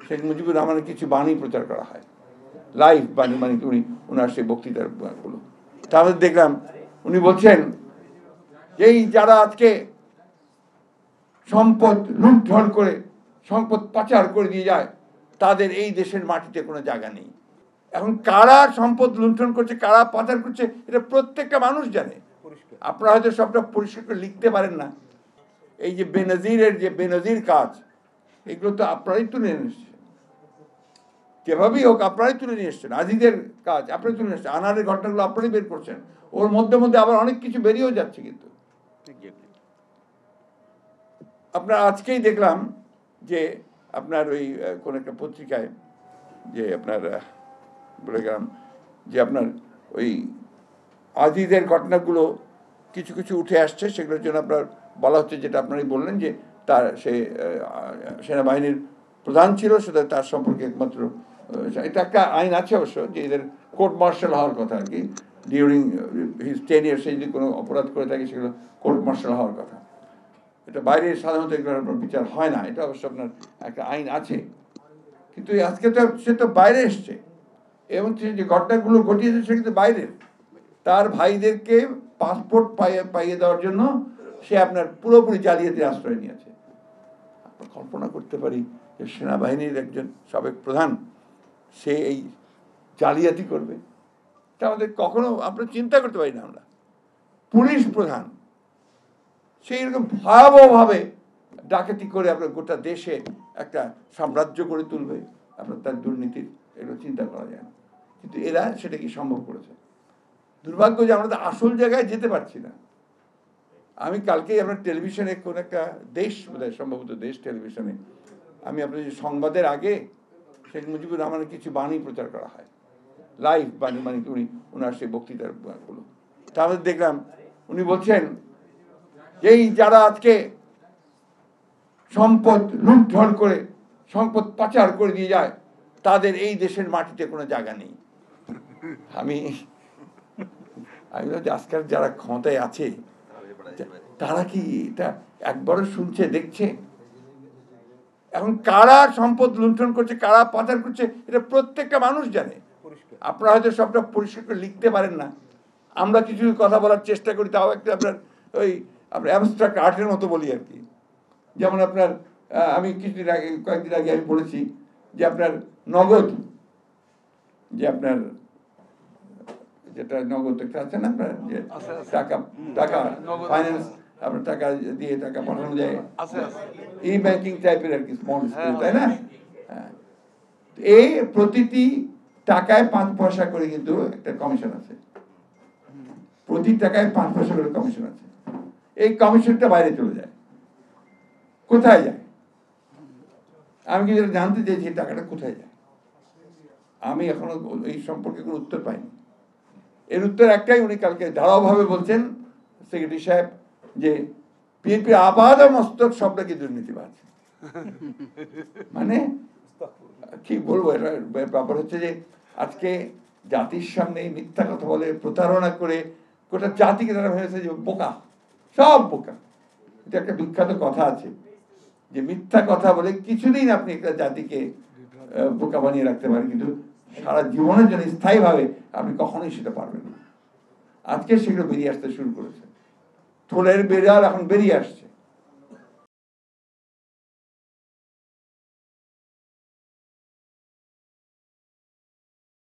শেখ মুজিবুর রহমানের কিছু বাণী প্রচার করা হয়, লাইভ বাণী, মানে উনি ওনার সেই বক্তৃতার গুলো। তারপরে দেখলাম উনি বলছেন এই যারা আজকে সম্পদ লুণ্ঠন করে সম্পদ পাচার করে দিয়ে যায় তাদের এই দেশের মাটিতে কোনো জায়গা নেই। এখন কারা সম্পদ লুণ্ঠন করছে, কারা পাচার করছে, এটা প্রত্যেকটা মানুষ জানে। আপনারা হয়তো সবটা পরিষ্কার করে লিখতে পারেন না। এই যে বেনজিরের যে বেনজির কাজ, এগুলো তো আপনারাই তুলে নিয়ে এসছেন, যেভাবেই হোক আপনারাই তুলে নিয়ে এসছেন। আজিজের কাজ আপনারাই তুলে নিয়ে এসছেন, আনারের ঘটনাগুলো আপনারাই বের করছেন। ওর মধ্যে মধ্যে আবার অনেক কিছু বেরিয়েও যাচ্ছে। কিন্তু আপনার আজকেই দেখলাম যে আপনার ওই কোন একটা পত্রিকায় যে আপনার বলে গেলাম যে আপনার ওই আজিজের ঘটনাগুলো কিছু কিছু উঠে আসছে, সেগুলোর জন্য আপনার বলা হচ্ছে, যেটা আপনারাই বললেন যে তার সে সেনাবাহিনীর প্রধান ছিল, সুতরাং তার সম্পর্কে একমাত্র এটা একটা আইন আছে অবশ্য, যে এদের কোর্ট মার্শাল হওয়ার কথা আর কি, ডিউরিং হিজ 10 ইয়ার্স। সে যদি কোনো অপরাধ করে থাকে সেগুলো কোর্ট মার্শাল হওয়ার কথা। এটা বাইরে সাধারণত এগুলোর আপনার বিচার হয় না, এটা অবশ্য আপনার একটা আইন আছে। কিন্তু আজকে তো সে তো বাইরে এসছে, এবং যে ঘটনাগুলো ঘটিয়েছে সে কিন্তু বাইরের। তার ভাইদেরকে পাসপোর্ট পাইয়ে দেওয়ার জন্য সে আপনার পুরোপুরি জালিয়াতির আশ্রয় নিয়েছে। আমরা কল্পনা করতে পারি যে সেনাবাহিনীর একজন সাবেক প্রধান সে এই জালিয়াতি করবে, এটা আমাদের কখনো আমরা চিন্তা করতে পারি না। আমরা পুলিশ প্রধান সেই রকম ভয়াবহভাবে ডাকাতি করে আপনার গোটা দেশে একটা সাম্রাজ্য করে তুলবে, আপনার তার দুর্নীতির, এগুলো চিন্তা করা যায় না। কিন্তু এরা সেটা কি সম্ভব করেছে। দুর্ভাগ্য যে আমরা তো আসল জায়গায় যেতে পারছি না। আমি কালকেই আপনার টেলিভিশনে কোন একটা দেশ, বোধহয় সম্ভবত দেশ টেলিভিশনে, আমি আপনার সংবাদের আগে শেখ মুজিবুর রহমানের কিছু বাণী প্রচার করা হয়, লাইভ বাণী, মানে উনি ওনার সেই বক্তৃতার গুলো। তারপরে দেখলাম উনি বলছেন এই যারা আজকে সম্পদ লুণ্ঠন করে সম্পদ পাচার করে দিয়ে যায় তাদের এই দেশের মাটিতে কোনো জায়গা নেই। আমি আজকাল যারা ক্ষমতায় আছে তারা কি এটা একবারও শুনছে, দেখছে? এখন কারা সম্পদ লুণ্ঠন করছে, কারা পাচার করছে, এটা প্রত্যেকটা মানুষ জানে। আপনারা হয়তো সবটা পরিষ্কার করে লিখতে পারেন না, আমরা কিছু কথা বলার চেষ্টা করি, তাও একটা আপনার ওই আপনার অ্যাবস্ট্রাক্ট আর্টের মতো বলি আর কি। যেমন আপনার আমি কিছুদিন আগে, কয়েকদিন আগে আমি বলেছি যে আপনার নগদ, যে আপনার যেটা নগদ একটা আছে না আপনার, যে টাকা টাকা ফাইন্যান্স, আপনার টাকা দিয়ে টাকা পাঠানো যায়, ই ব্যাংকিং টাইপের আর কি, স্মল স্কেল, তাই না? এই প্রতিটি টাকায় 5 পয়সা করে কিন্তু একটা কমিশন আছে, প্রতি টাকায় 5 পয়সা করে কমিশন আছে। এই কমিশনটা বাইরে চলে যায়, কোথায় যায়? আমি কি জানতে চাইছি টাকাটা কোথায় যায়? আমি এখনো এই সম্পর্কে কোনো উত্তর পাইনি। এর উত্তর একটাই, উনি কালকে ধারাভাবে বলছেন সেক্রেটারি সাহেব, যে বিএনপির আপাদ মস্তক সব নাকি দুর্নীতিবাজ। মানে কি বলবো, এটা ব্যাপার হচ্ছে যে আজকে জাতির সামনে মিথ্যা কথা বলে, প্রতারণা করে গোটা জাতিকে তারা ভেবেছে যে বোকা, সব বোকা। এটা একটা বিখ্যাত কথা আছে যে মিথ্যা কথা বলে কিছুদিন আপনি একটা জাতিকে বোকা বানিয়ে রাখতে পারেন, কিন্তু সারা জীবনের জন্য স্থায়ীভাবে আপনি কখনোই সেটা পারবেন না। আজকে সেগুলো বেরিয়ে আসতে শুরু করেছে, থোলের বেড়াল এখন বেরিয়ে আসছে।